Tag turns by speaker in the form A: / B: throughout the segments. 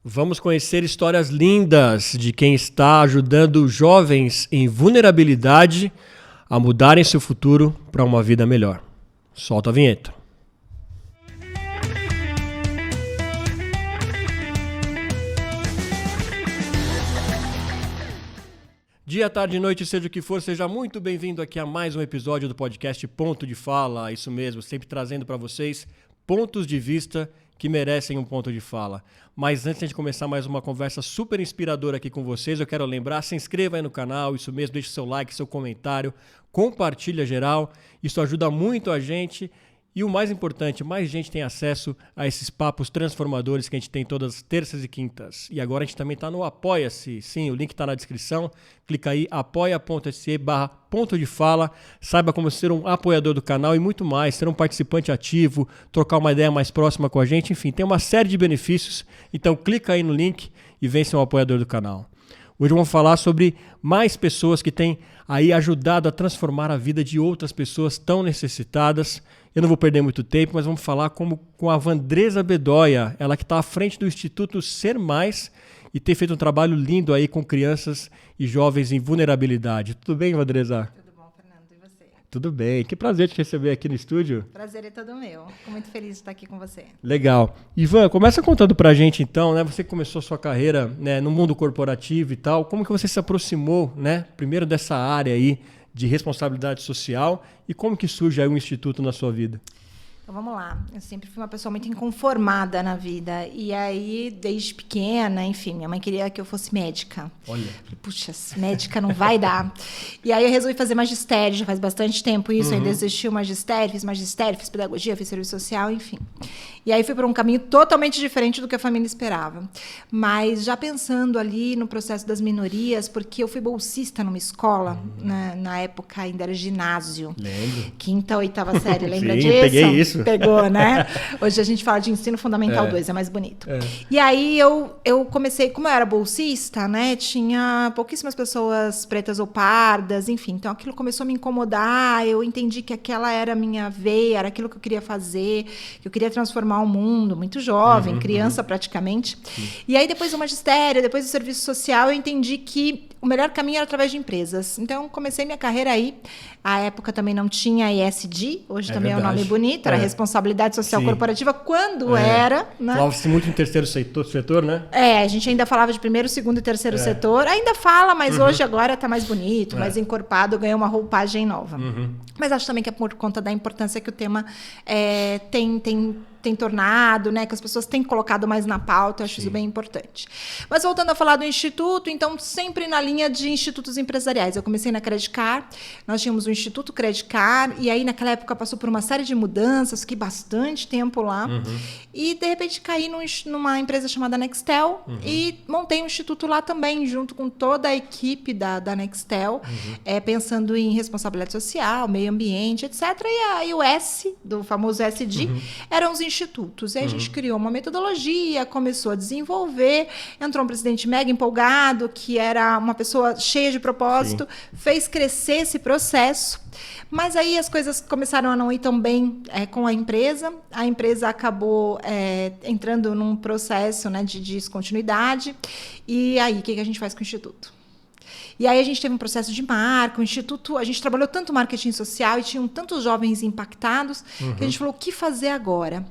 A: Vamos conhecer histórias lindas de quem está ajudando jovens em vulnerabilidade a mudarem seu futuro para uma vida melhor. Solta a vinheta. Dia, tarde, noite, seja o que for, seja muito bem-vindo aqui a mais um episódio do podcast Ponto de Fala. Isso mesmo, sempre trazendo para vocês pontos de vista que merecem um ponto de fala. Mas antes de começar mais uma conversa super inspiradora aqui com vocês, eu quero lembrar, se inscreva aí no canal, isso mesmo, deixe seu like, seu comentário, compartilha geral, isso ajuda muito a gente. E o mais importante, mais gente tem acesso a esses papos transformadores que a gente tem todas as terças e quintas. E agora a gente também está no Apoia-se. Sim, o link está na descrição. Clica aí, apoia.se/ponto de fala. Saiba como ser um apoiador do canal e muito mais. Ser um participante ativo, trocar uma ideia mais próxima com a gente. Enfim, tem uma série de benefícios. Então clica aí no link e vem ser um apoiador do canal. Hoje vamos falar sobre mais pessoas que têm aí ajudado a transformar a vida de outras pessoas tão necessitadas. Eu não vou perder muito tempo, mas vamos falar com a Vandresa Bedoya, ela que está à frente do Instituto Ser Mais e tem feito um trabalho lindo aí com crianças e jovens em vulnerabilidade. Tudo bem, Vandresa?
B: Tudo bom, Fernando, e você?
A: Tudo bem. Que prazer te receber aqui no estúdio.
B: Prazer é todo meu. Fico muito feliz de estar aqui com você.
A: Legal. Ivan, começa contando pra gente então, né? Você começou sua carreira, né, no mundo corporativo e tal. Como que você se aproximou, né, primeiro dessa área aí de responsabilidade social e como que surge aí um instituto na sua vida?
B: Então vamos lá. Eu sempre fui uma pessoa muito inconformada na vida. E aí, desde pequena, enfim, minha mãe queria que eu fosse médica.
A: Olha.
B: Falei, puxa, médica não vai dar. E aí eu resolvi fazer magistério, já faz bastante tempo isso. Ainda existiu magistério, fiz pedagogia, fiz serviço social, enfim. E aí fui para um caminho totalmente diferente do que a família esperava. Mas já pensando ali no processo das minorias, porque eu fui bolsista numa escola, na época ainda era ginásio.
A: Lembro.
B: 5ª, 8ª série, lembra
A: Sim,
B: disso?
A: peguei isso.
B: Pegou, né? Hoje a gente fala de ensino fundamental 2, é mais bonito. E aí eu comecei, como eu era bolsista, né? Tinha pouquíssimas pessoas pretas ou pardas, enfim. Então aquilo começou a me incomodar, eu entendi que aquela era a minha veia, era aquilo que eu queria fazer, que eu queria transformar o mundo, muito jovem, criança praticamente. E aí depois do magistério, depois do serviço social, eu entendi que o melhor caminho era através de empresas. Então comecei minha carreira aí. À época também não tinha ESG, hoje também é um nome bonito, era Responsabilidade Social Corporativa, quando era... Né?
A: Falava-se muito em terceiro setor, né?
B: A gente ainda falava de primeiro, segundo e terceiro setor. Ainda fala, mas hoje agora está mais bonito, mais encorpado, ganhou uma roupagem nova. Mas acho também que é por conta da importância que o tema tem tornado, né, que as pessoas têm colocado mais na pauta, eu acho isso bem importante. Mas voltando a falar do Instituto, então sempre na linha de institutos empresariais. Eu comecei na Credicar, nós tínhamos o Instituto Credicar, e aí naquela época passou por uma série de mudanças, fiquei bastante tempo lá, e de repente caí numa empresa chamada Nextel, e montei um instituto lá também, junto com toda a equipe da Nextel, pensando em responsabilidade social, meio ambiente, etc. E aí o S, do famoso SD, eram os institutos. E aí a gente criou uma metodologia, começou a desenvolver, entrou um presidente mega empolgado, que era uma pessoa cheia de propósito, fez crescer esse processo, mas aí as coisas começaram a não ir tão bem com a empresa acabou entrando num processo, né, de descontinuidade, e aí o que a gente faz com o Instituto? E aí a gente teve um processo de marca, o Instituto, a gente trabalhou tanto marketing social e tinham tantos jovens impactados, que a gente falou, o que fazer agora?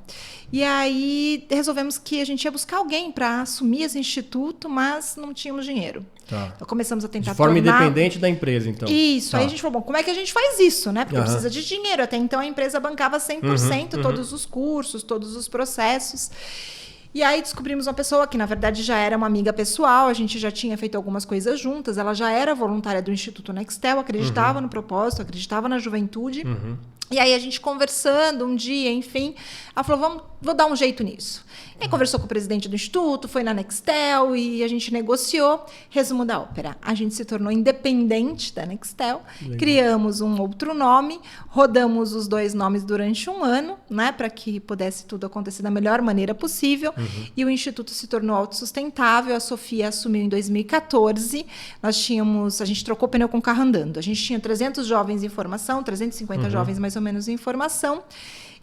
B: E aí resolvemos que a gente ia buscar alguém para assumir esse instituto, mas não tínhamos dinheiro. Então começamos a tentar
A: de forma independente da empresa, então.
B: Isso, aí a gente falou, bom, como é que a gente faz isso, né? Porque precisa de dinheiro. Até então a empresa bancava 100% todos os cursos, todos os processos. E aí descobrimos uma pessoa que, na verdade, já era uma amiga pessoal, a gente já tinha feito algumas coisas juntas, ela já era voluntária do Instituto Nextel, acreditava no propósito, acreditava na juventude. E aí a gente conversando um dia, enfim, ela falou, vou dar um jeito nisso. E aí conversou com o presidente do Instituto, foi na Nextel e a gente negociou. Resumo da ópera, a gente se tornou independente da Nextel, criamos um outro nome, rodamos os 2 nomes durante um ano, né, para que pudesse tudo acontecer da melhor maneira possível, e o Instituto se tornou autossustentável. A Sofia assumiu em 2014, a gente trocou pneu com carro andando, a gente tinha 300 jovens em formação, 350 jovens mais ou menos em formação,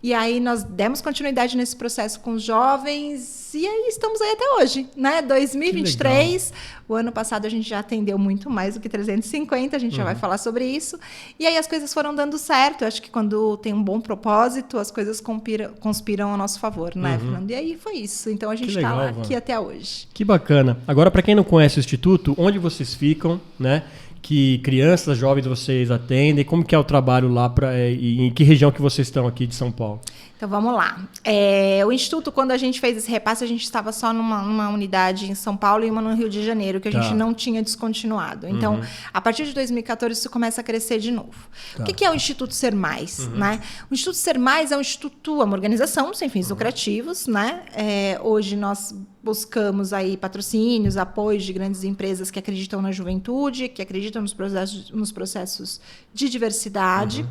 B: E aí nós demos continuidade nesse processo com os jovens e aí estamos aí até hoje, né? 2023, o ano passado a gente já atendeu muito mais do que 350, a gente já vai falar sobre isso. E aí as coisas foram dando certo. Eu acho que quando tem um bom propósito, as coisas conspiram ao nosso favor, né, Fernando? E aí foi isso. Então a gente está aqui até hoje.
A: Que bacana. Agora, para quem não conhece o Instituto, onde vocês ficam, né? Que crianças, jovens vocês atendem? Como que é o trabalho lá e em que região que vocês estão aqui de São Paulo?
B: Então, vamos lá. O Instituto, quando a gente fez esse repasse, a gente estava só numa unidade em São Paulo e uma no Rio de Janeiro, que a gente não tinha descontinuado. Então, a partir de 2014, isso começa a crescer de novo. O que é o Instituto Ser Mais? Né? O Instituto Ser Mais é um instituto, uma organização sem fins lucrativos. Né? Hoje, nós buscamos aí patrocínios, apoios de grandes empresas que acreditam na juventude, que acreditam nos processos de diversidade.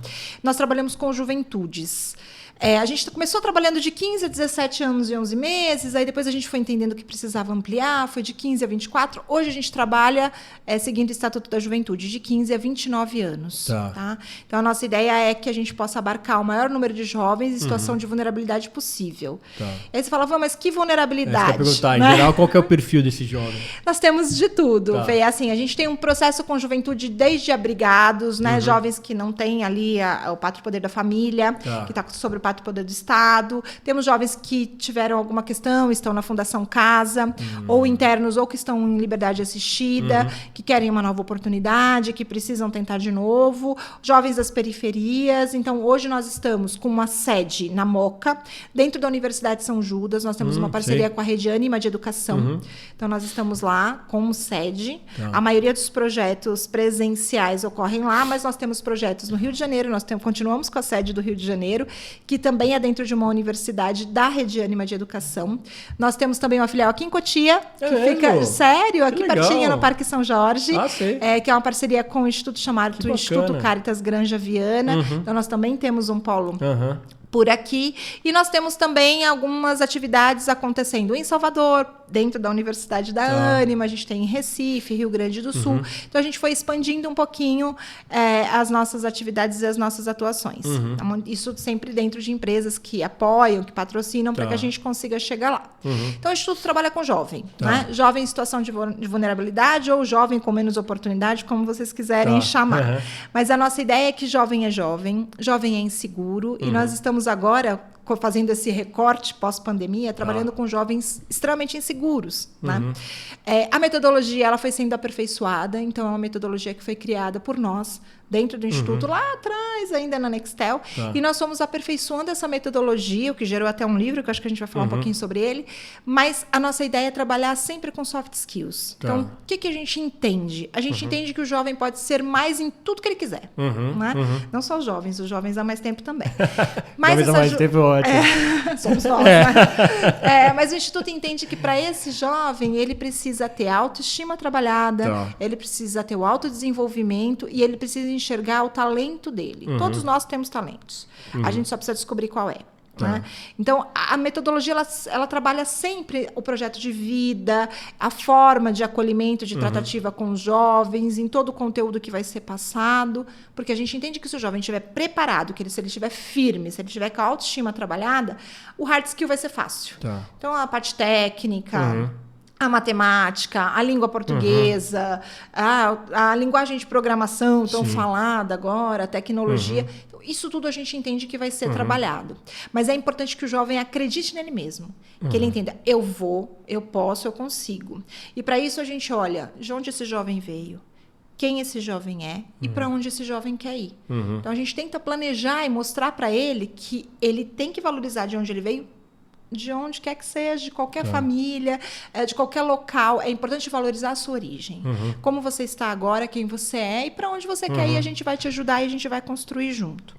B: Nós trabalhamos com juventudes. A gente começou trabalhando de 15 a 17 anos e 11 meses, aí depois a gente foi entendendo que precisava ampliar, foi de 15 a 24. Hoje a gente trabalha seguindo o Estatuto da Juventude, de 15 a 29 anos. Tá? Então, a nossa ideia é que a gente possa abarcar o maior número de jovens em situação de vulnerabilidade possível. E aí você fala, mas que vulnerabilidade?
A: Perguntar, em geral, qual que é o perfil desse jovem?
B: Nós temos de tudo. Assim, a gente tem um processo com juventude desde abrigados, né? Jovens que não têm ali o pátrio poder da família, que está sobre o poder do Estado. Temos jovens que tiveram alguma questão, estão na Fundação Casa, ou internos, ou que estão em liberdade assistida, que querem uma nova oportunidade, que precisam tentar de novo. Jovens das periferias. Então, hoje nós estamos com uma sede na Moca, dentro da Universidade de São Judas. Nós temos uma parceria com a Rede Ânima de Educação. Então, nós estamos lá como sede. A maioria dos projetos presenciais ocorrem lá, mas nós temos projetos no Rio de Janeiro, continuamos com a sede do Rio de Janeiro, que também é dentro de uma universidade da Rede Ânima de Educação. Nós temos também uma filial aqui em Cotia, que fica, sério, aqui pertinho no Parque São Jorge, que é uma parceria com o Instituto chamado Instituto Caritas Granja Viana. Então, nós também temos um polo por aqui. E nós temos também algumas atividades acontecendo em Salvador, dentro da Universidade da Ânima, a gente tem em Recife, Rio Grande do Sul. Então, a gente foi expandindo um pouquinho as nossas atividades e as nossas atuações. Isso sempre dentro de empresas que apoiam, que patrocinam, para que a gente consiga chegar lá. Então, o Instituto trabalha com jovem. Né? Jovem em situação de vulnerabilidade ou jovem com menos oportunidade, como vocês quiserem chamar. Mas a nossa ideia é que jovem é inseguro, e nós estamos agora fazendo esse recorte pós-pandemia, trabalhando com jovens extremamente inseguros. Né? A metodologia ela foi sendo aperfeiçoada, então é uma metodologia que foi criada por nós, dentro do Instituto, lá atrás, ainda na Nextel, e nós fomos aperfeiçoando essa metodologia, o que gerou até um livro, que eu acho que a gente vai falar um pouquinho sobre ele, mas a nossa ideia é trabalhar sempre com soft skills. Então, o que a gente entende? A gente entende que o jovem pode ser mais em tudo que ele quiser. Né? Não só os jovens há mais tempo também.
A: Mas há mais tempo, ótimo.
B: Somos nós, né? Mas o Instituto entende que para esse jovem, ele precisa ter autoestima trabalhada, ele precisa ter o autodesenvolvimento e ele precisa enxergar o talento dele. Todos nós temos talentos. A gente só precisa descobrir qual é. Né? Então, a metodologia ela trabalha sempre o projeto de vida, a forma de acolhimento, de tratativa com os jovens, em todo o conteúdo que vai ser passado, porque a gente entende que se o jovem estiver preparado, se ele estiver firme, se ele estiver com a autoestima trabalhada, o hard skill vai ser fácil. Então, a parte técnica, a matemática, a língua portuguesa, a linguagem de programação tão falada agora, a tecnologia. Isso tudo a gente entende que vai ser trabalhado. Mas é importante que o jovem acredite nele mesmo. Que ele entenda, eu vou, eu posso, eu consigo. E para isso a gente olha de onde esse jovem veio, quem esse jovem é e para onde esse jovem quer ir. Então a gente tenta planejar e mostrar para ele que ele tem que valorizar de onde ele veio, de onde quer que seja, de qualquer família, de qualquer local. É importante valorizar a sua origem. Como você está agora, quem você é e para onde você quer ir, a gente vai te ajudar e a gente vai construir junto.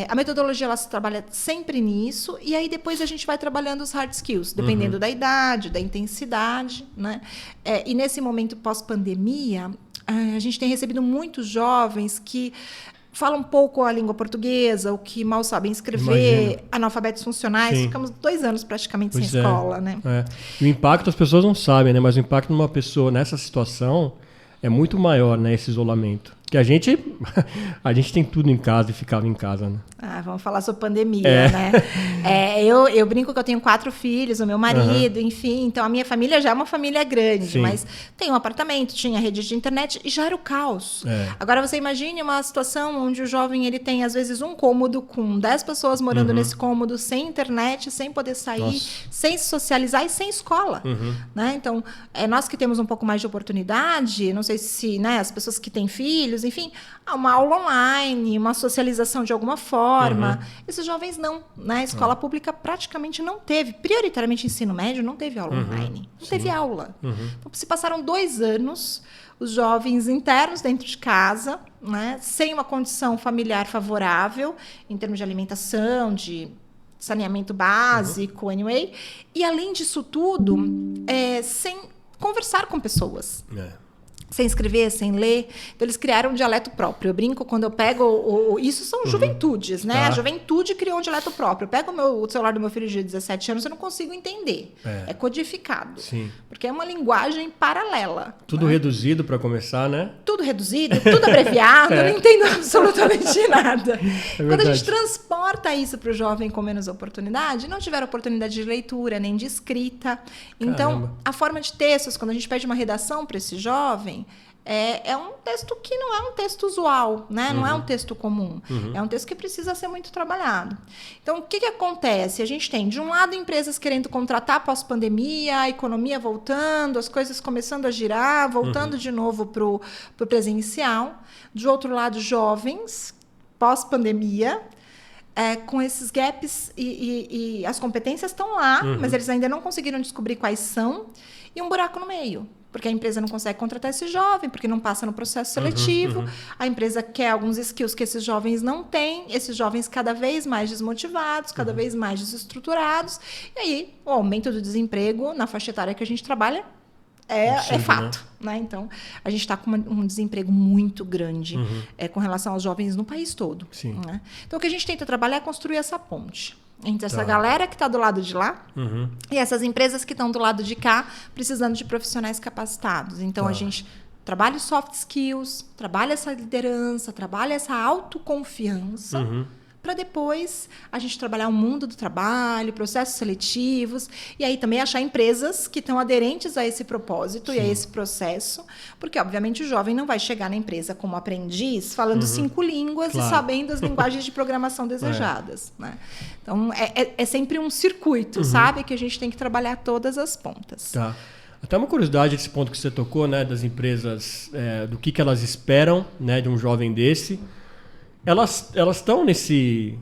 B: A metodologia ela se trabalha sempre nisso e aí depois a gente vai trabalhando os hard skills, dependendo da idade, da intensidade. Né? E nesse momento pós-pandemia, a gente tem recebido muitos jovens que falam pouco a língua portuguesa, ou que mal sabem escrever, analfabetos funcionais. Ficamos 2 anos praticamente sem escola. Né?
A: E o impacto as pessoas não sabem, né? Mas o impacto numa pessoa nessa situação é muito maior, né? Esse isolamento. Que a gente tem tudo em casa e ficava em casa, né?
B: Vamos falar sobre pandemia, né? Eu brinco que eu tenho 4 filhos, o meu marido, enfim. Então, a minha família já é uma família grande. Sim. Mas tem um apartamento, tinha rede de internet e já era o caos. Agora, você imagine uma situação onde o jovem ele tem, às vezes, um cômodo com 10 pessoas morando nesse cômodo, sem internet, sem poder sair, sem se socializar e sem escola. Né? Então, nós que temos um pouco mais de oportunidade, não sei se, né, as pessoas que têm filhos, enfim, uma aula online, uma socialização de alguma forma. Esses jovens não, né? A escola pública praticamente não teve, prioritariamente ensino médio, não teve aula online, não teve aula. Então, se passaram 2 anos, os jovens internos dentro de casa, né, sem uma condição familiar favorável, em termos de alimentação, de saneamento básico, anyway, e além disso tudo, sem conversar com pessoas. Sem escrever, sem ler. Então, eles criaram um dialeto próprio. Eu brinco quando eu pego... Isso são juventudes, né? Tá. A juventude criou um dialeto próprio. Eu pego o celular do meu filho de 17 anos, eu não consigo entender. É codificado. Sim. Porque é uma linguagem paralela.
A: Tudo reduzido para começar, né?
B: Tudo reduzido, tudo abreviado. Eu não entendo absolutamente nada. Quando a gente transporta isso para o jovem com menos oportunidade, não tiver oportunidade de leitura, nem de escrita. Então, a forma de textos, quando a gente pede uma redação para esse jovem, é um texto que não é um texto usual, né? Não é um texto comum. É um texto que precisa ser muito trabalhado. Então, o que acontece? A gente tem, de um lado, empresas querendo contratar pós-pandemia, a economia voltando, as coisas começando a girar, voltando de novo para o presencial. De outro lado, jovens, pós-pandemia, com esses gaps e as competências estão lá, mas eles ainda não conseguiram descobrir quais são, e um buraco no meio. Porque a empresa não consegue contratar esse jovem, porque não passa no processo seletivo. A empresa quer alguns skills que esses jovens não têm. Esses jovens cada vez mais desmotivados, cada vez mais desestruturados. E aí, o aumento do desemprego na faixa etária que a gente trabalha é fato. Né? Então, a gente está com um desemprego muito grande com relação aos jovens no país todo. Né? Então, o que a gente tenta trabalhar é construir essa ponte entre essa galera que está do lado de lá e essas empresas que estão do lado de cá precisando de profissionais capacitados. Então, a gente trabalha os soft skills, trabalha essa liderança, trabalha essa autoconfiança para depois a gente trabalhar o mundo do trabalho, processos seletivos, e aí também achar empresas que estão aderentes a esse propósito e a esse processo, porque, obviamente, o jovem não vai chegar na empresa como aprendiz falando 5 línguas e sabendo as linguagens de programação desejadas. Né? Então, é sempre um circuito, sabe? Que a gente tem que trabalhar todas as pontas.
A: Tá. Até uma curiosidade esse ponto que você tocou, né, das empresas, do que elas esperam, né, de um jovem desse. Elas estão nesse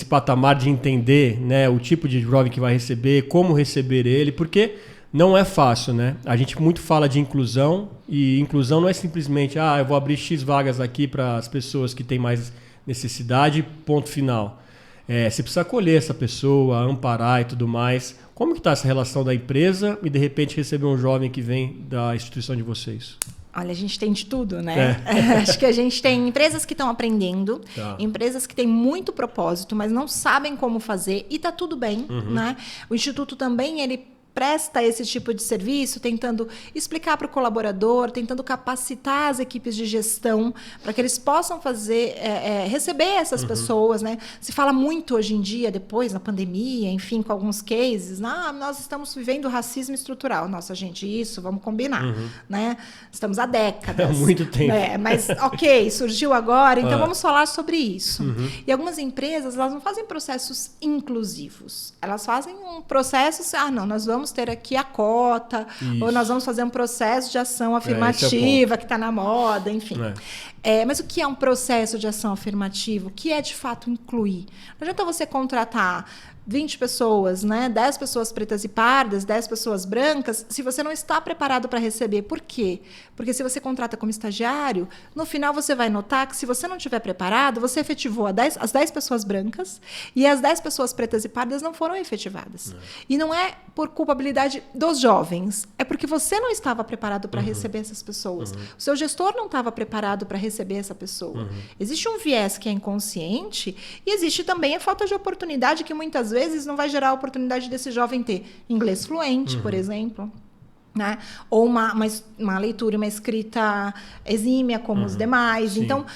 A: patamar de entender, né, o tipo de jovem que vai receber, como receber ele, porque não é fácil, né? A gente muito fala de inclusão, e inclusão não é simplesmente eu vou abrir X vagas aqui para as pessoas que têm mais necessidade, ponto final. Você precisa acolher essa pessoa, amparar e tudo mais. Como que está essa relação da empresa e, de repente, receber um jovem que vem da instituição de vocês?
B: Olha, a gente tem de tudo, né? Acho que a gente tem empresas que estão aprendendo, empresas que têm muito propósito, mas não sabem como fazer, e está tudo bem, né? O Instituto também, ele presta esse tipo de serviço, tentando explicar para o colaborador, tentando capacitar as equipes de gestão para que eles possam receber essas pessoas, né? Se fala muito hoje em dia, depois, na pandemia, enfim, com alguns cases, nós estamos vivendo racismo estrutural. Nossa, gente, isso, vamos combinar, né? Estamos há décadas.
A: Há muito tempo.
B: Mas, ok, surgiu agora, então vamos falar sobre isso. E algumas empresas, elas não fazem processos inclusivos. Elas fazem um processo, nós vamos ter aqui a cota, ou nós vamos fazer um processo de ação afirmativa que está na moda, enfim. Mas o que é um processo de ação afirmativa? O que é, de fato, incluir? Não adianta você contratar 20 pessoas, né? 10 pessoas pretas e pardas, 10 pessoas brancas, se você não está preparado para receber. Por quê? Porque se você contrata como estagiário, no final você vai notar que, se você não estiver preparado, você efetivou as 10 pessoas brancas e as 10 pessoas pretas e pardas não foram efetivadas. E não é por culpabilidade dos jovens, é porque você não estava preparado para receber essas pessoas. O seu gestor não estava preparado para receber essa pessoa. Existe um viés que é inconsciente e existe também a falta de oportunidade, que muitas vezes não vai gerar a oportunidade desse jovem ter inglês fluente, por exemplo. né? Ou uma leitura, uma escrita exímia como os demais.
A: Sim.
B: Então,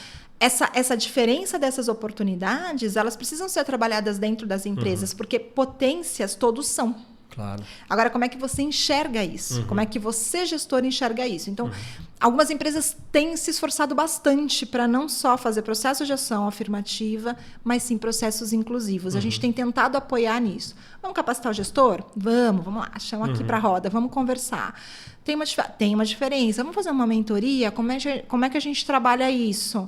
B: essa diferença dessas oportunidades, elas precisam ser trabalhadas dentro das empresas, porque potências todos são.
A: Claro.
B: Agora, como é que você enxerga isso? Como é que você, gestor, enxerga isso? Então, algumas empresas têm se esforçado bastante para não só fazer processos de ação afirmativa, mas sim processos inclusivos. A gente tem tentado apoiar nisso. Vamos capacitar o gestor? Vamos lá, chama aqui para a roda, vamos conversar. Tem uma diferença. Vamos fazer uma mentoria? Como é que a gente trabalha isso?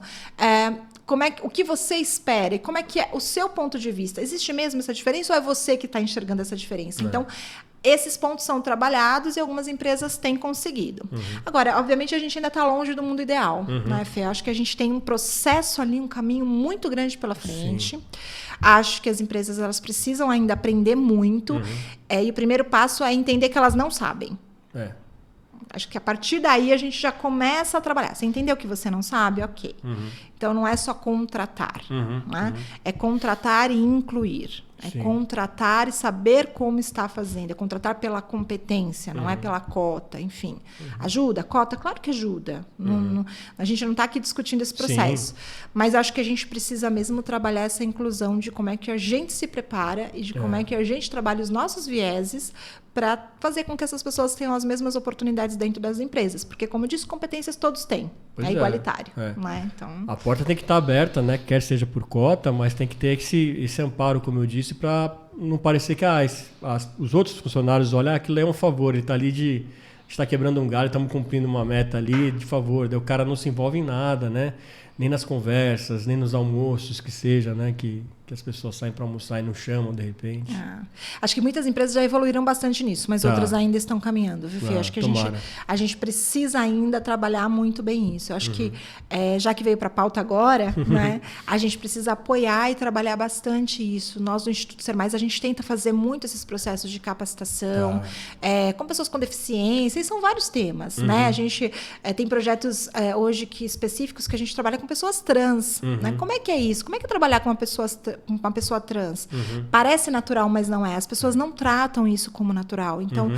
B: O que você espera? E como é que é o seu ponto de vista? Existe mesmo essa diferença ou é você que está enxergando essa diferença? Então, esses pontos são trabalhados e algumas empresas têm conseguido. Agora, obviamente, a gente ainda está longe do mundo ideal, né, Fê? Acho que a gente tem um processo ali, um caminho muito grande pela frente. Sim. Acho que as empresas elas precisam ainda aprender muito. E o primeiro passo é entender que elas não sabem. Acho que a partir daí a gente já começa a trabalhar. Você entendeu que você não sabe? Ok. Então, não é só contratar. Né? É contratar e incluir. É contratar e saber como está fazendo. É contratar pela competência, não é pela cota. Enfim, ajuda? Cota? Claro que ajuda. A gente não está aqui discutindo esse processo. Sim. Mas acho que a gente precisa mesmo trabalhar essa inclusão de como é que a gente se prepara e de como é que a gente trabalha os nossos vieses para fazer com que essas pessoas tenham as mesmas oportunidades dentro das empresas. Porque, como eu disse, competências todos têm. É igualitário. Né? Então...
A: A porta tem que estar aberta, né? Quer seja por cota, mas tem que ter esse amparo, como eu disse, para não parecer que os outros funcionários olham, aquilo é um favor, ele está ali está quebrando um galho, estamos cumprindo uma meta ali de favor. Daí o cara não se envolve em nada, né? Nem nas conversas, nem nos almoços que seja, né? Que as pessoas saem para almoçar e não chamam de repente.
B: Acho que muitas empresas já evoluíram bastante nisso, mas outras ainda estão caminhando, Vivi. Acho que a gente precisa ainda trabalhar muito bem isso. Eu acho que, já que veio para a pauta agora, né, a gente precisa apoiar e trabalhar bastante isso. Nós, do Instituto Ser Mais, a gente tenta fazer muito esses processos de capacitação com pessoas com deficiência, e são vários temas. Né? A gente tem projetos hoje específicos que a gente trabalha com pessoas trans. Né? Como é que é isso? Como é que é trabalhar com uma pessoa trans? Parece natural, mas não é. As pessoas não tratam isso como natural. Então,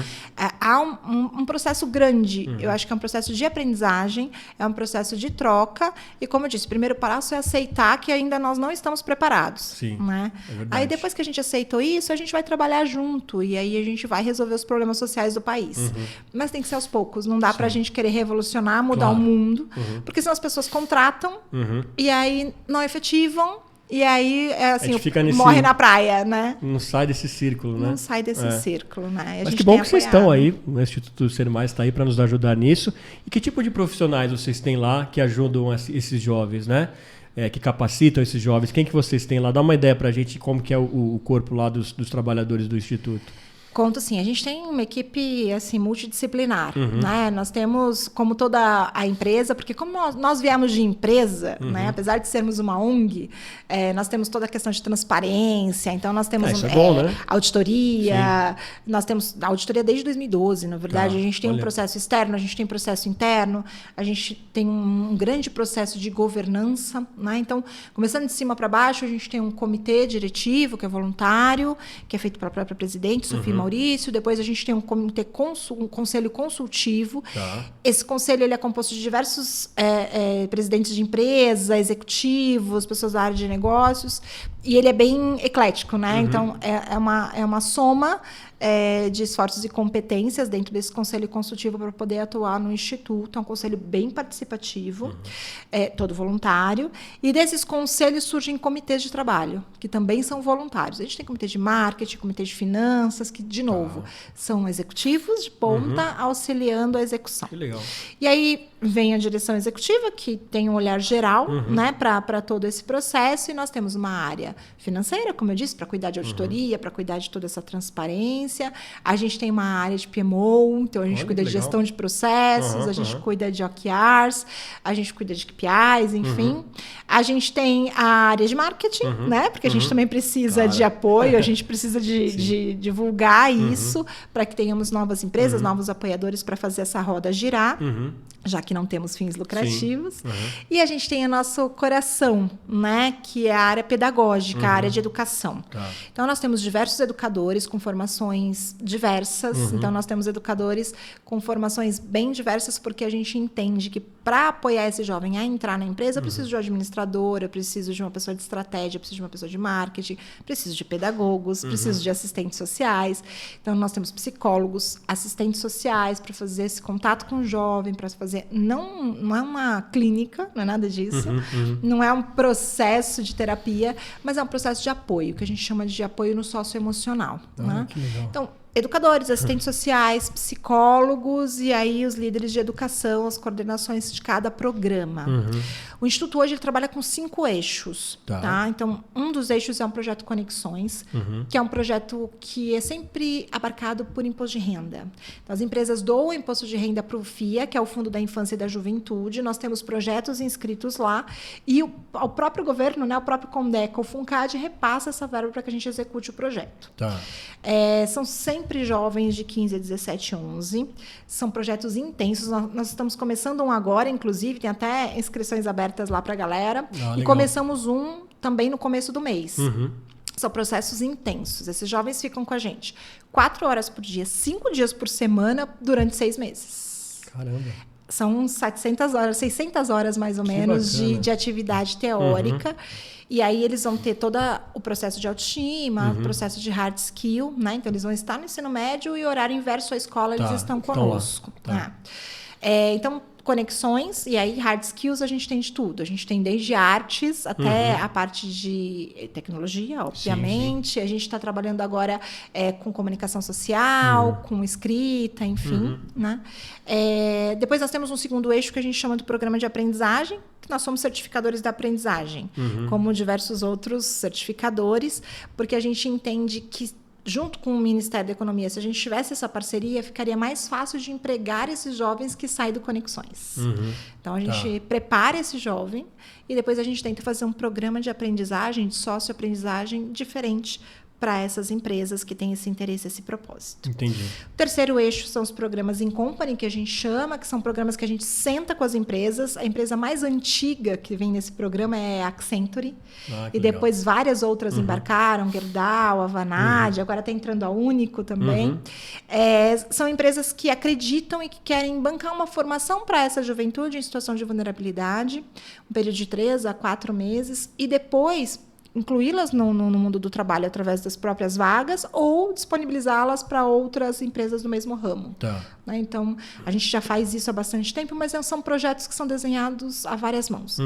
B: há um processo grande. Eu acho que é um processo de aprendizagem, é um processo de troca. E, como eu disse, o primeiro passo é aceitar que ainda nós não estamos preparados.
A: Sim,
B: né? Aí, depois que a gente aceitou isso, a gente vai trabalhar junto. E aí a gente vai resolver os problemas sociais do país. Mas tem que ser aos poucos. Não dá para a gente querer revolucionar, mudar o mundo. Porque senão as pessoas contratam e aí não efetivam. E aí, assim, morre na praia, né?
A: Não sai desse círculo, né?
B: Não sai desse círculo, né?
A: Mas que bom que vocês estão aí, o Instituto Ser Mais está aí para nos ajudar nisso. E que tipo de profissionais vocês têm lá que ajudam esses jovens, né? Que capacitam esses jovens? Quem que vocês têm lá? Dá uma ideia para a gente como que é o corpo lá dos trabalhadores do Instituto.
B: Conto sim, a gente tem uma equipe assim, multidisciplinar, né? Nós temos, como toda a empresa, porque como nós viemos de empresa, né? Apesar de sermos uma ONG, nós temos toda a questão de transparência, então nós temos
A: isso é bom, né?
B: auditoria, nós temos auditoria desde 2012, na verdade, a gente tem um processo externo, a gente tem processo interno, a gente tem um grande processo de governança, né? Então, começando de cima para baixo, a gente tem um comitê diretivo, que é voluntário, que é feito pela própria presidente, Sofia Maurício, depois a gente tem um conselho consultivo. Esse conselho ele é composto de diversos presidentes de empresa, executivos, pessoas da área de negócios, e ele é bem eclético, né? Então, é uma soma de esforços e competências dentro desse conselho consultivo para poder atuar no Instituto. É um conselho bem participativo, todo voluntário. E desses conselhos surgem comitês de trabalho, que também são voluntários. A gente tem comitê de marketing, comitê de finanças, que, de novo, são executivos de ponta auxiliando a execução.
A: Que legal.
B: E aí vem a direção executiva, que tem um olhar geral, né, para todo esse processo, e nós temos uma área financeira, como eu disse, para cuidar de auditoria, para cuidar de toda essa transparência. A gente tem uma área de PMO, então a gente cuida de gestão de processos, a gente cuida de OKRs, a gente cuida de KPIs, enfim. A gente tem a área de marketing, né, porque a gente também precisa de apoio, a gente precisa de divulgar isso para que tenhamos novas empresas, novos apoiadores para fazer essa roda girar. Já que não temos fins lucrativos. E a gente tem o nosso coração, né, que é a área pedagógica, a área de educação. Então, nós temos diversos educadores com formações formações diversas. Então, nós temos educadores com formações bem diversas, porque a gente entende que para apoiar esse jovem a entrar na empresa, eu preciso de uma administradora, eu preciso de uma pessoa de estratégia, eu preciso de uma pessoa de marketing, preciso de pedagogos, preciso de assistentes sociais. Então, nós temos psicólogos, assistentes sociais para fazer esse contato com o jovem, para fazer... Não é uma clínica, não é nada disso. Não é um processo de terapia, mas é um processo de apoio, que a gente chama de apoio no socioemocional. Né?
A: Que legal.
B: Então, educadores, assistentes sociais, psicólogos e aí os líderes de educação, as coordenações de cada programa. O Instituto hoje ele trabalha com 5 eixos. Tá? Então, um dos eixos é um projeto Conexões, que é um projeto que é sempre abarcado por imposto de renda. Então, as empresas doam imposto de renda para o FIA, que é o Fundo da Infância e da Juventude. Nós temos projetos inscritos lá e o próprio governo, né, o próprio Condeca, o FUNCAD, repassa essa verba para que a gente execute o projeto.
A: Tá.
B: São sempre jovens de 15 a 17, 11. São projetos intensos. Nós estamos começando um agora, inclusive, tem até inscrições abertas lá para a galera. E começamos um também no começo do mês. São processos intensos. Esses jovens ficam com a gente 4 horas por dia, 5 dias por semana, durante 6 meses.
A: Caramba.
B: São 700 horas, 600 horas mais ou menos de atividade teórica. E aí eles vão ter todo o processo de autoestima, o processo de hard skill, né? Então eles vão estar no ensino médio e horário inverso à escola, eles estão conosco. Tá. Então, conexões, e aí hard skills a gente tem de tudo. A gente tem desde artes até a parte de tecnologia, obviamente. A gente está trabalhando agora com comunicação social, com escrita, enfim. Né? Depois nós temos um segundo eixo que a gente chama de programa de aprendizagem, que nós somos certificadores da aprendizagem, como diversos outros certificadores, porque a gente entende que junto com o Ministério da Economia, se a gente tivesse essa parceria, ficaria mais fácil de empregar esses jovens que saem do Conexões. Então, a gente prepara esse jovem e depois a gente tenta fazer um programa de aprendizagem, de socioaprendizagem diferente para essas empresas que têm esse interesse, esse propósito.
A: Entendi.
B: O terceiro eixo são os programas in company, que a gente chama, que são programas que a gente senta com as empresas. A empresa mais antiga que vem nesse programa é a Accenture. E depois várias outras embarcaram, Gerdau, Avanade, agora está entrando a Único também. São empresas que acreditam e que querem bancar uma formação para essa juventude em situação de vulnerabilidade, um período de 3 a 4 meses, e depois incluí-las no mundo do trabalho através das próprias vagas ou disponibilizá-las para outras empresas do mesmo ramo. Né? Então, a gente já faz isso há bastante tempo, mas são projetos que são desenhados a várias mãos.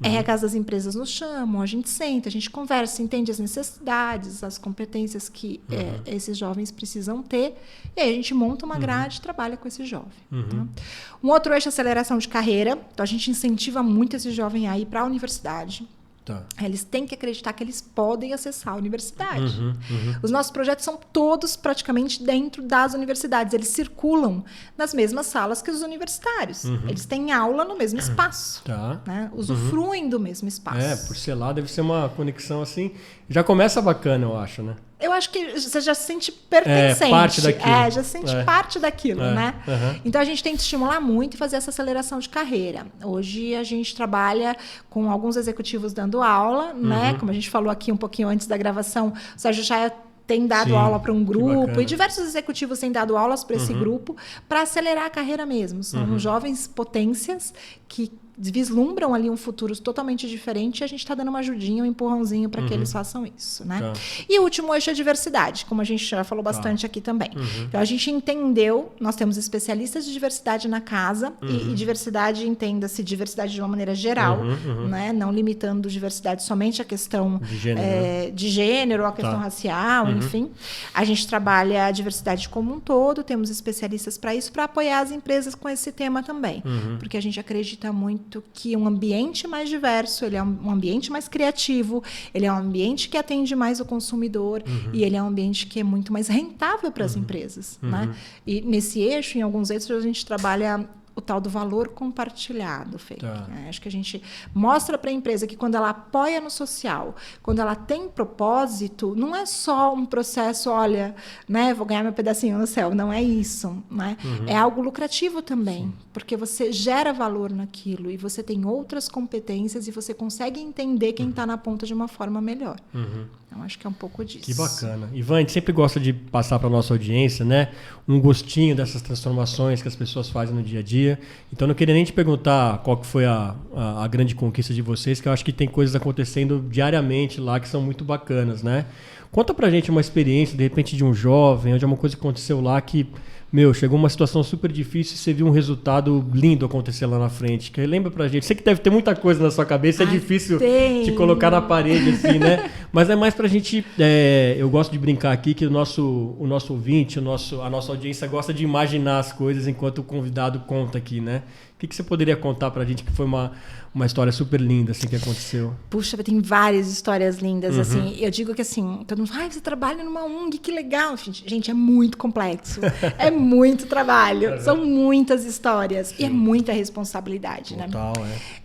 B: RHs das empresas nos chamam, a gente senta, a gente conversa, entende as necessidades, as competências que esses jovens precisam ter, e aí a gente monta uma grade e trabalha com esse jovem. Tá? Um outro eixo é aceleração de carreira. Então, a gente incentiva muito esse jovem a ir para a universidade. Eles têm que acreditar que eles podem acessar a universidade. Os nossos projetos são todos praticamente dentro das universidades. Eles circulam nas mesmas salas que os universitários. Eles têm aula no mesmo espaço. Né? Usufruem do mesmo espaço.
A: Por ser lá, deve ser uma conexão assim. Já começa bacana, eu acho, né?
B: Eu acho que você já se sente pertencente.
A: Parte daquilo.
B: Já se sente parte daquilo, né? Então, a gente tem que estimular muito e fazer essa aceleração de carreira. Hoje, a gente trabalha com alguns executivos dando aula, né? Como a gente falou aqui um pouquinho antes da gravação, o Sérgio Chaia tem dado aula para um grupo, e diversos executivos têm dado aulas para esse grupo, para acelerar a carreira mesmo. São jovens potências que vislumbram ali um futuro totalmente diferente, e a gente está dando uma ajudinha, um empurrãozinho para que eles façam isso, né? E o último eixo é a diversidade, como a gente já falou bastante aqui também. Então, a gente entendeu, nós temos especialistas de diversidade na casa, e diversidade, entenda-se, diversidade de uma maneira geral, né? Não limitando diversidade somente à questão de gênero, ou à questão racial, enfim. A gente trabalha a diversidade como um todo, temos especialistas para isso, para apoiar as empresas com esse tema também, porque a gente acredita muito que um ambiente mais diverso, ele é um ambiente mais criativo, ele é um ambiente que atende mais o consumidor, e ele é um ambiente que é muito mais rentável para as empresas. Né? E nesse eixo, em alguns eixos, a gente trabalha o tal do valor compartilhado, Fê. Acho que a gente mostra para a empresa que quando ela apoia no social, quando ela tem propósito, não é só um processo, olha, né, vou ganhar meu pedacinho no céu. Não é isso. Né? É algo lucrativo também, porque você gera valor naquilo e você tem outras competências e você consegue entender quem está na ponta de uma forma melhor. Então, acho que é um pouco disso.
A: Que bacana. Ivan, a gente sempre gosta de passar para a nossa audiência, né, um gostinho dessas transformações que as pessoas fazem no dia a dia. Então, não queria nem te perguntar qual que foi a grande conquista de vocês, que eu acho que tem coisas acontecendo diariamente lá que são muito bacanas, né? Conta pra gente uma experiência, de repente, de um jovem, ou de uma coisa que aconteceu lá que, chegou uma situação super difícil e você viu um resultado lindo acontecer lá na frente. Que lembra pra gente. Sei que deve ter muita coisa na sua cabeça, é difícil te colocar na parede, assim, né? Mas é mais pra gente... eu gosto de brincar aqui que o nosso ouvinte, a nossa audiência gosta de imaginar as coisas enquanto o convidado conta aqui, né? O que você poderia contar pra gente que foi uma história super linda, assim, que aconteceu?
B: Puxa, tem várias histórias lindas, assim. Eu digo que, assim, todo mundo fala, você trabalha numa ONG, que legal. Gente, é muito complexo. É muito trabalho. São muitas histórias. Sim. E é muita responsabilidade,
A: total,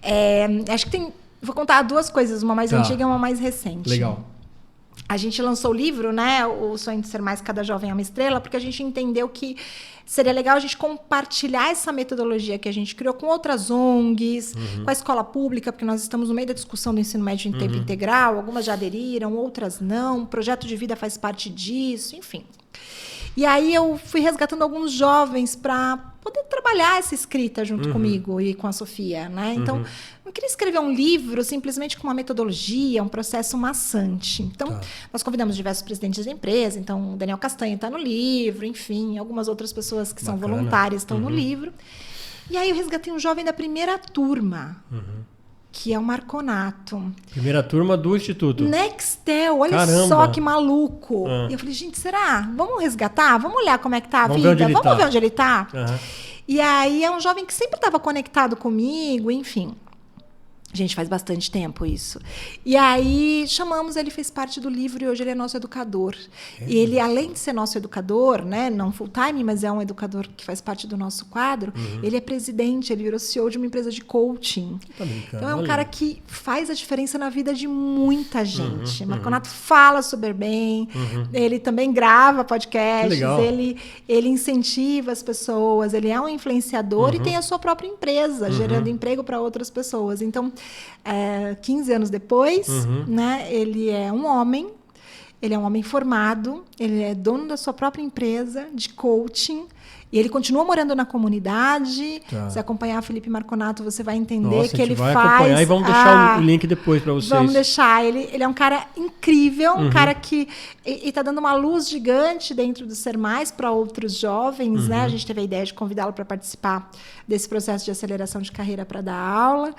B: né? Acho que vou contar 2 coisas, uma mais antiga e uma mais recente.
A: Legal.
B: A gente lançou o livro, né? O Sonho de Ser Mais, Cada Jovem é uma Estrela, porque a gente entendeu que seria legal a gente compartilhar essa metodologia que a gente criou com outras ONGs, com a escola pública, porque nós estamos no meio da discussão do ensino médio em tempo integral, algumas já aderiram, outras não, o projeto de vida faz parte disso, enfim. E aí eu fui resgatando alguns jovens para poder trabalhar essa escrita junto comigo e com a Sofia, né? Então, não queria escrever um livro simplesmente com uma metodologia, um processo maçante. Então, nós convidamos diversos presidentes de empresa, então o Daniel Castanho está no livro, enfim, algumas outras pessoas que são voluntárias estão no livro. E aí eu resgatei um jovem da primeira turma, que é o Marconato.
A: Primeira turma do Instituto.
B: Nextel, olha
A: Caramba.
B: só que maluco. E eu falei, gente, será? Vamos resgatar? Vamos olhar como é que tá a vida? Vamos ver onde ele tá? E aí é um jovem que sempre estava conectado comigo, enfim. Gente, faz bastante tempo isso. E aí chamamos, ele fez parte do livro e hoje ele é nosso educador. E ele, além de ser nosso educador, né, não full time, mas é um educador que faz parte do nosso quadro, ele é presidente, ele virou CEO de uma empresa de coaching. Então é um cara que faz a diferença na vida de muita gente. Marconato fala super bem, ele também grava podcasts, ele incentiva as pessoas, ele é um influenciador e tem a sua própria empresa, gerando emprego para outras pessoas. Então, 15 anos depois, né, ele é um homem formado, ele é dono da sua própria empresa de coaching e ele continua morando na comunidade. Se acompanhar Felipe Marconato, você vai entender que ele faz...
A: acompanhar e vamos deixar o link depois para vocês.
B: Vamos deixar. Ele é um cara incrível, um cara que está dando uma luz gigante dentro do Ser Mais para outros jovens, né? A gente teve a ideia de convidá-lo para participar desse processo de aceleração de carreira para dar aula.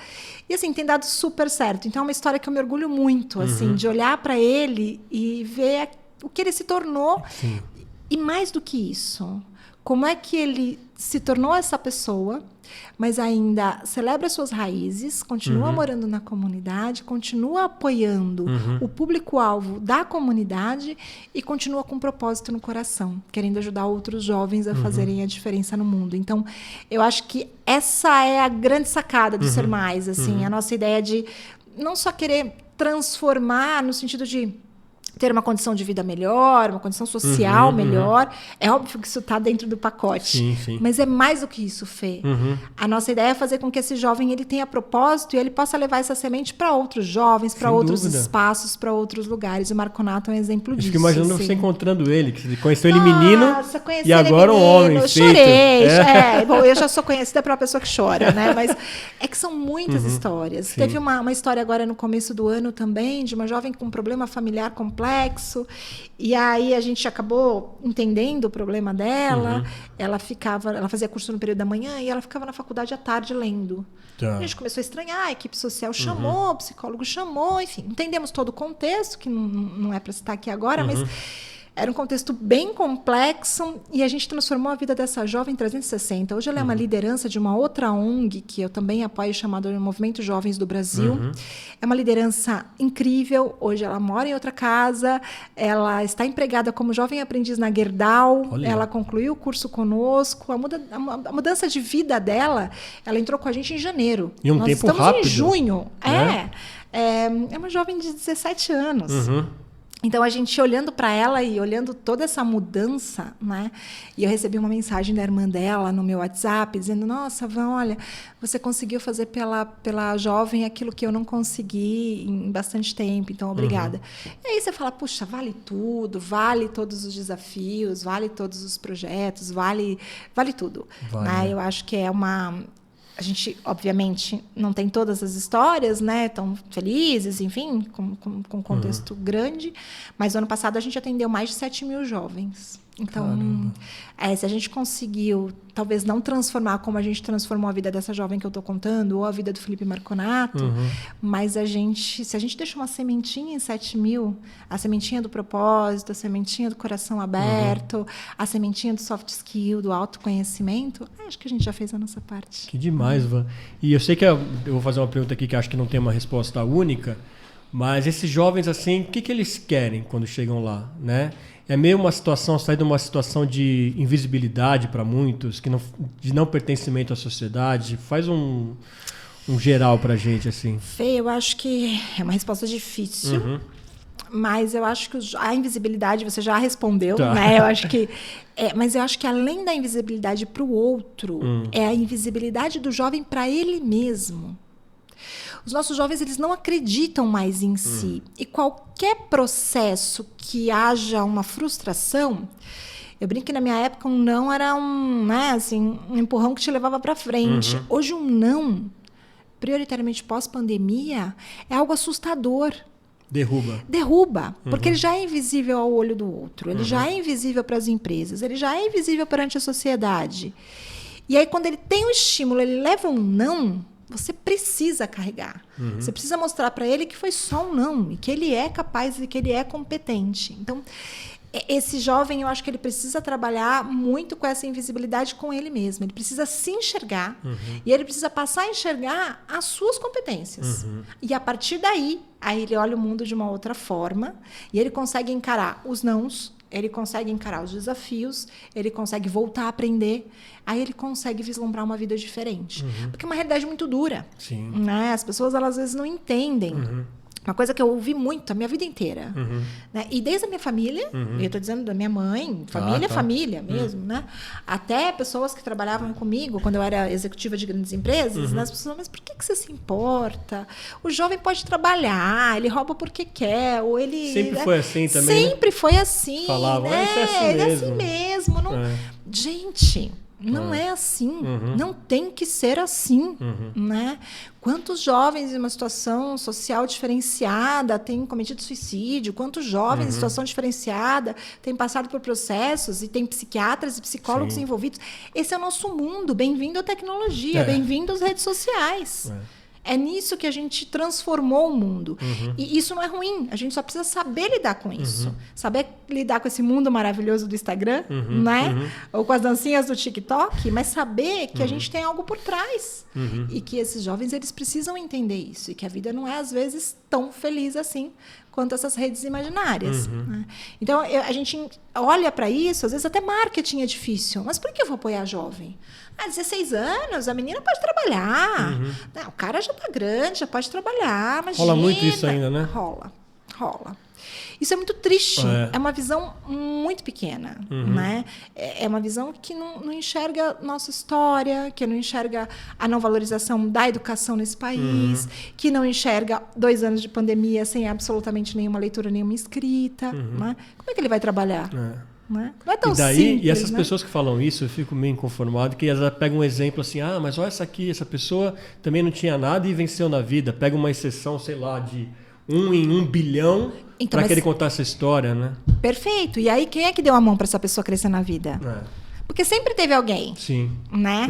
B: E, assim, tem dado super certo. Então, é uma história que eu me orgulho muito, assim, de olhar para ele e ver o que ele se tornou.
A: Sim.
B: E mais do que isso, como é que ele se tornou essa pessoa, mas ainda celebra suas raízes, continua morando na comunidade, continua apoiando o público-alvo da comunidade e continua com um propósito no coração, querendo ajudar outros jovens a fazerem a diferença no mundo. Então, eu acho que essa é a grande sacada do Ser Mais, assim, a nossa ideia de não só querer transformar no sentido de ter uma condição de vida melhor, uma condição social melhor. É óbvio que isso está dentro do pacote.
A: Sim, sim.
B: Mas é mais do que isso, Fê. A nossa ideia é fazer com que esse jovem ele tenha propósito e ele possa levar essa semente para outros jovens, para outros espaços, para outros lugares. O Marconato é um exemplo disso.
A: Fico imaginando você encontrando ele, que você conheceu ele
B: Nossa,
A: menino e agora um homem
B: eu
A: feito.
B: Chorei. Bom, eu já sou conhecida por uma pessoa que chora, né? Mas é que são muitas histórias.
A: Sim.
B: Teve uma história agora no começo do ano também, de uma jovem com um problema familiar complexo. E aí a gente acabou entendendo o problema dela. Ela fazia curso no período da manhã e ela ficava na faculdade à tarde lendo. A gente começou a estranhar, a equipe social chamou, o psicólogo chamou, enfim, entendemos todo o contexto, que não é para citar aqui agora, mas era um contexto bem complexo e a gente transformou a vida dessa jovem em 360. Hoje ela é uma liderança de uma outra ONG, que eu também apoio, chamada Movimento Jovens do Brasil. É uma liderança incrível. Hoje ela mora em outra casa, ela está empregada como jovem aprendiz na Gerdau.
A: Olha.
B: Ela concluiu o curso conosco. A mudança de vida dela, ela entrou com a gente em janeiro.
A: E um
B: Nós
A: tempo
B: estamos
A: rápido.
B: em junho.
A: Né?
B: É uma jovem de 17 anos. Então, a gente olhando para ela e olhando toda essa mudança, né? E eu recebi uma mensagem da irmã dela no meu WhatsApp, dizendo, nossa, Van, olha, você conseguiu fazer pela jovem aquilo que eu não consegui em bastante tempo, então obrigada. E aí você fala, puxa, vale tudo, vale todos os desafios, vale todos os projetos, vale tudo.
A: Vale,
B: né? Eu acho que é uma... A gente, obviamente, não tem todas as histórias, né, tão felizes, enfim, com contexto grande, mas no ano passado a gente atendeu mais de 7 mil jovens. Então, se a gente conseguiu, talvez não transformar como a gente transformou a vida dessa jovem que eu estou contando, ou a vida do Felipe Marconato, mas se a gente deixou uma sementinha em 7 mil, a sementinha do propósito, a sementinha do coração aberto, a sementinha do soft skill, do autoconhecimento, acho que a gente já fez a nossa parte.
A: Que demais, Van. E eu sei que eu vou fazer uma pergunta aqui que acho que não tem uma resposta única, mas esses jovens, assim, o que eles querem quando chegam lá, né? É meio uma situação, sair de uma situação de invisibilidade para muitos, de não pertencimento à sociedade. Faz um geral para a gente, assim.
B: Fê, eu acho que é uma resposta difícil, mas eu acho que a invisibilidade você já respondeu, né? Eu acho que, mas eu acho que além da invisibilidade para o outro, é a invisibilidade do jovem para ele mesmo. Os nossos jovens, eles não acreditam mais em si. E qualquer processo que haja uma frustração, eu brinco que na minha época um não era um empurrão que te levava para frente. Hoje um não, prioritariamente pós-pandemia, é algo assustador. Derruba, porque ele já é invisível ao olho do outro, ele já é invisível para as empresas, ele já é invisível perante a sociedade. E aí, quando ele tem um estímulo, ele leva um não, você precisa carregar. Você precisa mostrar para ele que foi só um não, e que ele é capaz e que ele é competente. Então, esse jovem, eu acho que ele precisa trabalhar muito com essa invisibilidade com ele mesmo. Ele precisa se enxergar e ele precisa passar a enxergar as suas competências. E a partir daí, aí ele olha o mundo de uma outra forma e ele consegue encarar os nãos, ele consegue encarar os desafios, ele consegue voltar a aprender, aí ele consegue vislumbrar uma vida diferente. Porque é uma realidade muito dura.
A: Sim.
B: Né? As pessoas, elas, às vezes, não entendem. Uma coisa que eu ouvi muito a minha vida inteira. Né? E desde a minha família, e eu estou dizendo da minha mãe, família mesmo, né? Até pessoas que trabalhavam comigo, quando eu era executiva de grandes empresas, né? As pessoas falavam, mas por que você se importa? O jovem pode trabalhar, ele rouba porque quer, ou ele...
A: Sempre foi assim também,
B: Sempre foi assim.
A: Falavam,
B: né?
A: isso é assim mesmo.
B: É assim mesmo. Não... Gente... Não é assim, não tem que ser assim, né? Quantos jovens em uma situação social diferenciada têm cometido suicídio? Quantos jovens em situação diferenciada têm passado por processos e tem psiquiatras e psicólogos envolvidos? Esse é o nosso mundo. Bem-vindo à tecnologia, bem-vindo às redes sociais. É nisso que a gente transformou o mundo. E isso não é ruim. A gente só precisa saber lidar com isso. Saber lidar com esse mundo maravilhoso do Instagram, né? Ou com as dancinhas do TikTok, mas saber que a gente tem algo por trás. E que esses jovens, eles precisam entender isso. E que a vida não é, às vezes, tão feliz assim quanto essas redes imaginárias. Né? Então, a gente olha para isso, às vezes até marketing é difícil. Mas por que eu vou apoiar jovem? 16 anos, a menina pode trabalhar. Não, o cara já está grande, já pode trabalhar. Imagina.
A: Rola muito isso ainda, né?
B: Rola. Isso é muito triste. É uma visão muito pequena. Né? É uma visão que não enxerga nossa história, que não enxerga a não valorização da educação nesse país, que não enxerga 2 anos de pandemia sem absolutamente nenhuma leitura, nenhuma escrita. Né? Como é que ele vai trabalhar? Né? Não é tão simples,
A: e essas pessoas que falam isso, eu fico meio inconformado, que elas pegam um exemplo assim, mas olha essa pessoa também não tinha nada e venceu na vida. Pega uma exceção, sei lá, de 1 em 1 bilhão então, para querer contar essa história, né?
B: Perfeito. E aí, quem é que deu a mão para essa pessoa crescer na vida? Porque sempre teve alguém.
A: Sim.
B: Né?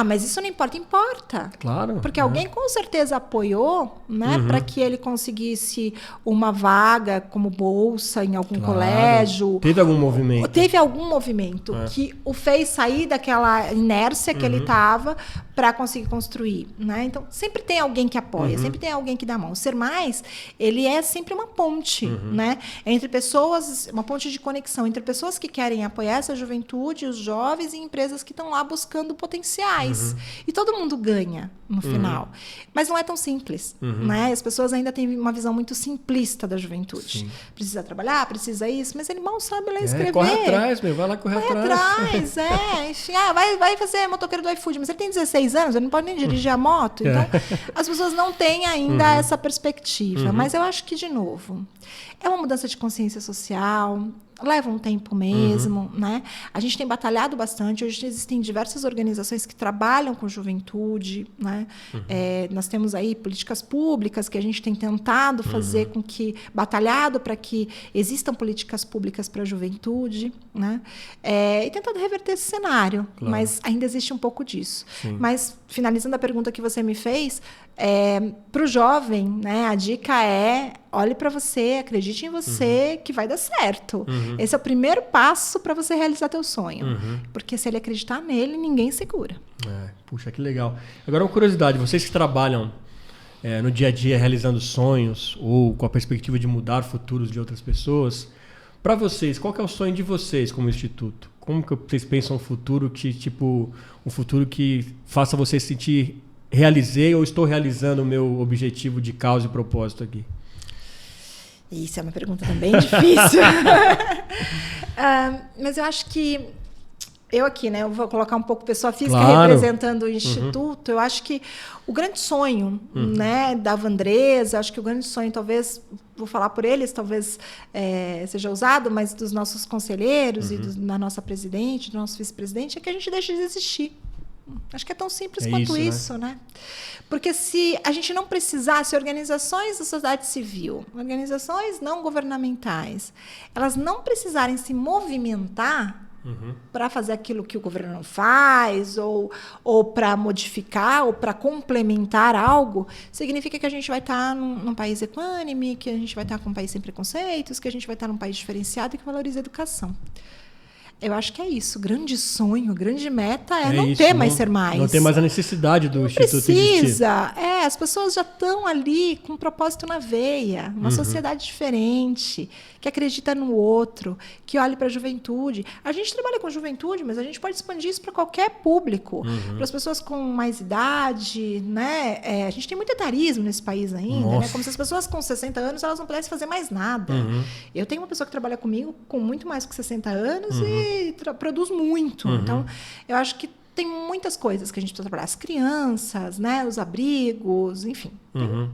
B: Mas isso não importa. Importa.
A: Claro.
B: Porque alguém com certeza apoiou, né? Para que ele conseguisse uma vaga como bolsa em algum colégio.
A: Teve algum movimento.
B: Teve algum movimento que o fez sair daquela inércia que ele estava para conseguir construir. Né? Então, sempre tem alguém que apoia, sempre tem alguém que dá a mão. O Ser Mais, ele é sempre uma ponte, né? Entre pessoas, uma ponte de conexão entre pessoas que querem apoiar essa juventude, os jovens e empresas que estão lá buscando potenciais. E todo mundo ganha no final. Mas não é tão simples. Né? As pessoas ainda têm uma visão muito simplista da juventude.
A: Sim.
B: Precisa trabalhar, precisa isso, mas ele mal sabe ler e escrever.
A: Corre atrás, vai lá correr atrás.
B: Enfim, vai fazer motoqueiro do iFood, mas ele tem 16 anos, ele não pode nem dirigir a moto. Então, as pessoas não têm ainda essa perspectiva. Mas eu acho que, de novo, é uma mudança de consciência social, leva um tempo mesmo, né? A gente tem batalhado bastante. Hoje existem diversas organizações que trabalham com juventude, né? Nós temos aí políticas públicas que a gente tem tentado fazer com que, batalhado para que existam políticas públicas para a juventude, né? E tentado reverter esse cenário, claro. Mas ainda existe um pouco disso. Sim. Mas, finalizando a pergunta que você me fez, para o jovem, né, a dica é: olhe para você, acredite em você, que vai dar certo. Esse é o primeiro passo para você realizar teu sonho. Porque se ele acreditar nele, ninguém segura.
A: Puxa, que legal. Agora, uma curiosidade: vocês que trabalham no dia a dia realizando sonhos ou com a perspectiva de mudar futuros de outras pessoas, para vocês, qual que é o sonho de vocês como instituto? Como que vocês pensam um futuro que faça você sentir: realizei ou estou realizando o meu objetivo de causa e propósito aqui?
B: Isso é uma pergunta também difícil. Mas eu acho que eu aqui, né? Eu vou colocar um pouco pessoa física, claro, representando o Instituto. Eu acho que o grande sonho, né, da Vandresa, acho que o grande sonho, talvez, vou falar por eles, talvez seja ousado, mas dos nossos conselheiros e da nossa presidente, do nosso vice-presidente, é que a gente deixe de existir. Acho que é tão simples quanto isso, né? Porque se a gente não precisasse, organizações da sociedade civil, organizações não governamentais, elas não precisarem se movimentar para fazer aquilo que o governo não faz, ou para modificar, ou para complementar algo, significa que a gente vai estar num país equânime, que a gente vai estar com um país sem preconceitos, que a gente vai estar num país diferenciado e que valoriza a educação. Eu acho que é isso. O grande sonho, a grande meta é não ter mais ser mais.
A: Não ter mais a necessidade do Instituto existir.
B: Precisa. As pessoas já estão ali com um propósito na veia. Uma sociedade diferente, que acredita no outro, que olhe para a juventude. A gente trabalha com juventude, mas a gente pode expandir isso para qualquer público. Para as pessoas com mais idade, né? A gente tem muito etarismo nesse país ainda, né? Como se as pessoas com 60 anos elas não pudessem fazer mais nada. Eu tenho uma pessoa que trabalha comigo com muito mais que 60 anos e produz muito. Então, eu acho que tem muitas coisas que a gente precisa trabalhar. As crianças, né? Os abrigos, enfim.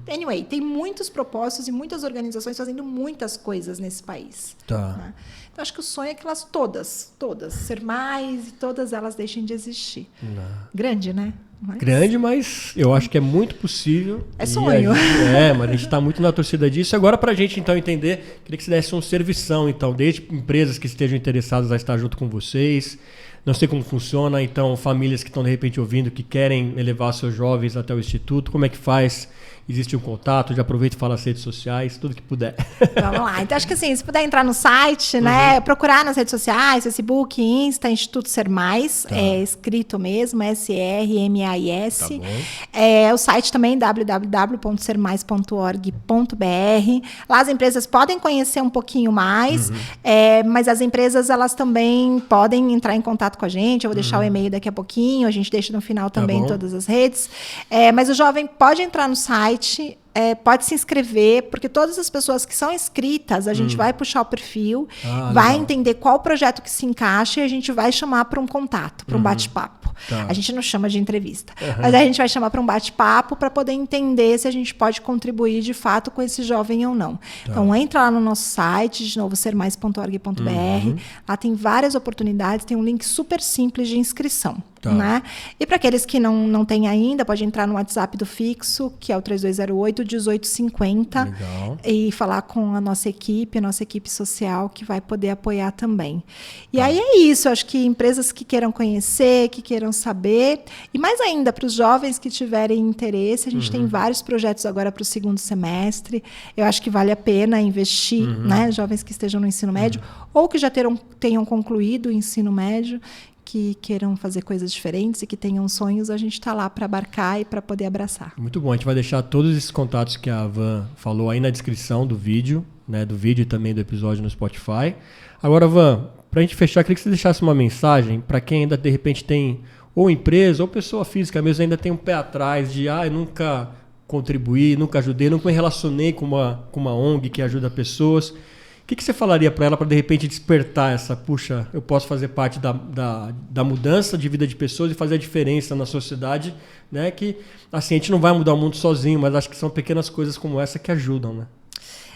B: Anyway, tem muitos propósitos e muitas organizações fazendo muitas coisas nesse país. Né? Então, acho que o sonho é que elas todas, ser mais, e todas elas deixem de existir. Grande, né?
A: Grande, mas eu acho que é muito possível.
B: É sonho.
A: Mas a gente está muito na torcida disso. Agora, para a gente, então, entender, queria que você desse um servição, então, desde empresas que estejam interessadas a estar junto com vocês. Não sei como funciona, então, famílias que estão, de repente, ouvindo, que querem levar seus jovens até o Instituto, como é que faz? Existe um contato? Já aproveita e fala nas redes sociais, tudo que puder.
B: Vamos lá. Então, acho que assim, se puder entrar no site, né? Procurar nas redes sociais, Facebook, Insta, Instituto Ser Mais. É escrito mesmo, SRMAIS.
A: Tá bom.
B: O site também, www.sermais.org.br. Lá as empresas podem conhecer um pouquinho mais, mas as empresas, elas também podem entrar em contato com a gente. Eu vou deixar o e-mail daqui a pouquinho, a gente deixa no final também todas as redes. Mas o jovem pode entrar no site, pode se inscrever, porque todas as pessoas que são inscritas, a gente vai puxar o perfil, vai entender qual projeto que se encaixa e a gente vai chamar para um contato, para um bate-papo. A gente não chama de entrevista, mas a gente vai chamar para um bate-papo para poder entender se a gente pode contribuir de fato com esse jovem ou não. Então, entra lá no nosso site, de novo, sermais.org.br. Lá tem várias oportunidades, tem um link super simples de inscrição. Né? E para aqueles que não têm ainda, pode entrar no WhatsApp do fixo, que é o 3208-1850.
A: Legal.
B: E falar com a nossa equipe social, que vai poder apoiar também. E aí é isso, acho que empresas que queiram conhecer, que queiram saber, e mais ainda para os jovens que tiverem interesse, a gente tem vários projetos agora para o segundo semestre. Eu acho que vale a pena investir, né? Jovens que estejam no ensino médio, ou que já tenham concluído o ensino médio, que queiram fazer coisas diferentes e que tenham sonhos, a gente está lá para abarcar e para poder abraçar.
A: Muito bom. A gente vai deixar todos esses contatos que a Van falou aí na descrição do vídeo, né, do vídeo e também do episódio no Spotify. Agora, Van, Para a gente fechar, queria que você deixasse uma mensagem para quem ainda de repente tem, ou empresa, ou pessoa física mesmo, ainda tem um pé atrás de eu nunca contribuí, nunca ajudei, nunca me relacionei com uma ONG que ajuda pessoas. O que você falaria para ela para de repente despertar puxa, eu posso fazer parte da mudança de vida de pessoas e fazer a diferença na sociedade, né? Que assim, a gente não vai mudar o mundo sozinho, mas acho que são pequenas coisas como essa que ajudam, né?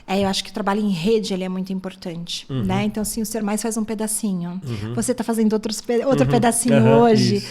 B: Eu acho que o trabalho em rede ele é muito importante, né? Então, assim, o Ser Mais faz um pedacinho. Você está fazendo outro pedacinho hoje,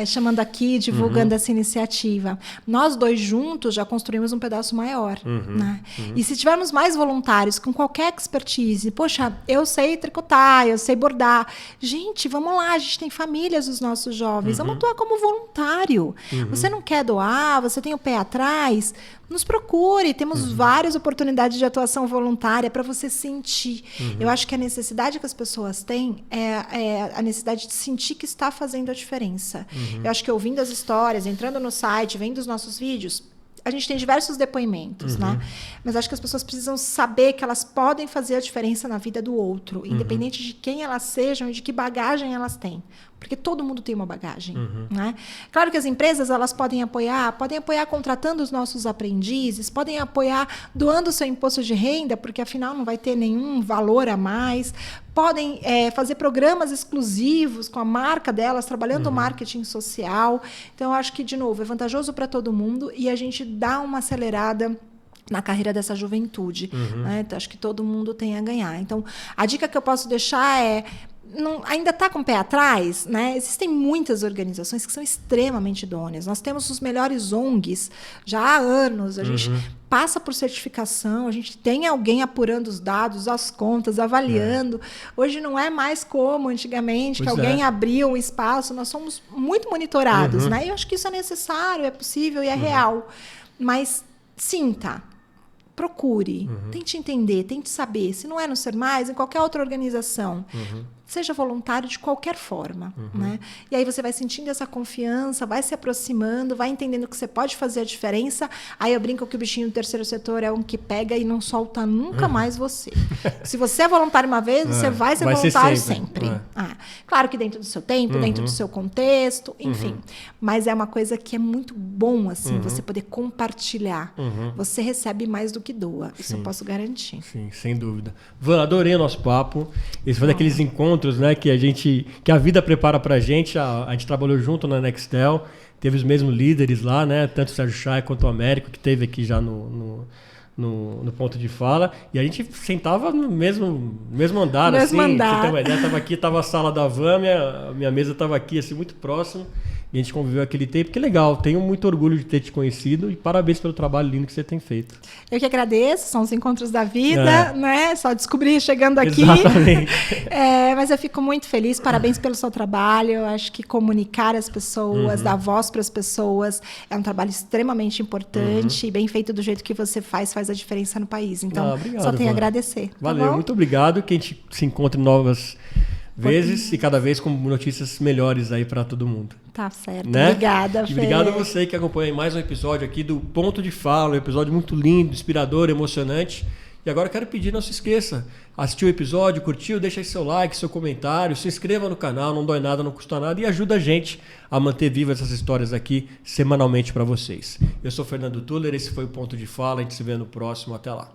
B: chamando aqui, divulgando essa iniciativa. Nós dois juntos já construímos um pedaço maior, né? E se tivermos mais voluntários com qualquer expertise, poxa, eu sei tricotar, eu sei bordar. Gente, vamos lá, a gente tem famílias dos nossos jovens, vamos atuar como voluntário. Você não quer doar, você tem o pé atrás, nos procure, temos várias oportunidades de atuação voluntária para você sentir. Eu acho que a necessidade que as pessoas têm é a necessidade de sentir que está fazendo a diferença. Eu acho que ouvindo as histórias, entrando no site, vendo os nossos vídeos, a gente tem diversos depoimentos, né? Mas acho que as pessoas precisam saber que elas podem fazer a diferença na vida do outro, independente de quem elas sejam e de que bagagem elas têm. Porque todo mundo tem uma bagagem, né? Claro que as empresas elas podem apoiar contratando os nossos aprendizes, podem apoiar doando o seu imposto de renda, porque afinal não vai ter nenhum valor a mais. Podem fazer programas exclusivos com a marca delas, trabalhando o marketing social. Então, eu acho que, de novo, é vantajoso para todo mundo e a gente dá uma acelerada na carreira dessa juventude. Né? Então, acho que todo mundo tem a ganhar. Então, a dica que eu posso deixar é ainda está com o pé atrás, né? Existem muitas organizações que são extremamente idôneas. Nós temos os melhores ONGs já há anos. A gente passa por certificação, a gente tem alguém apurando os dados, as contas, avaliando. Hoje não é mais como antigamente, que alguém abriu um espaço. Nós somos muito monitorados, né? E eu acho que isso é necessário, é possível e é real. Mas sinta. Procure, tente entender, tente saber. Se não é no Ser Mais, em qualquer outra organização, seja voluntário de qualquer forma. Né? E aí você vai sentindo essa confiança, vai se aproximando, vai entendendo que você pode fazer a diferença. Aí eu brinco que o bichinho do terceiro setor é um que pega e não solta nunca mais você. Se você é voluntário uma vez, você vai ser voluntário sempre. Claro que dentro do seu tempo, dentro do seu contexto, enfim. Mas é uma coisa que é muito bom, assim, você poder compartilhar. Você recebe mais do que doa. Isso eu posso garantir.
A: Sim, sem dúvida. Van, adorei o nosso papo. Esse foi daqueles encontros, né, que a vida prepara pra gente. A gente trabalhou junto na Nextel, teve os mesmos líderes lá, né? Tanto o Sérgio Chay quanto o Américo, que teve aqui já no ponto de fala, e a gente sentava no mesmo andar, assim, pra você ter uma ideia, tava aqui, tava a sala da Van, minha mesa tava aqui, assim, muito próximo. E a gente conviveu aquele tempo, que legal, tenho muito orgulho de ter te conhecido e parabéns pelo trabalho lindo que você tem feito.
B: Eu que agradeço, são os encontros da vida, né? Só descobri chegando aqui.
A: Exatamente.
B: Mas eu fico muito feliz, parabéns pelo seu trabalho. Eu acho que comunicar as pessoas, dar voz para as pessoas é um trabalho extremamente importante e bem feito do jeito que você faz a diferença no país. Então, obrigado, só tenho a agradecer.
A: Valeu, muito obrigado, que a gente se encontre novas vezes e cada vez com notícias melhores aí para todo mundo.
B: Tá certo.
A: Né?
B: Obrigada, Fê.
A: Obrigado a você que acompanha mais um episódio aqui do Ponto de Fala, um episódio muito lindo, inspirador, emocionante. E agora eu quero pedir, não se esqueça, assistiu o episódio, curtiu, deixa aí seu like, seu comentário, se inscreva no canal, não dói nada, não custa nada e ajuda a gente a manter vivas essas histórias aqui semanalmente para vocês. Eu sou Fernando Tuller, esse foi o Ponto de Fala, a gente se vê no próximo, até lá.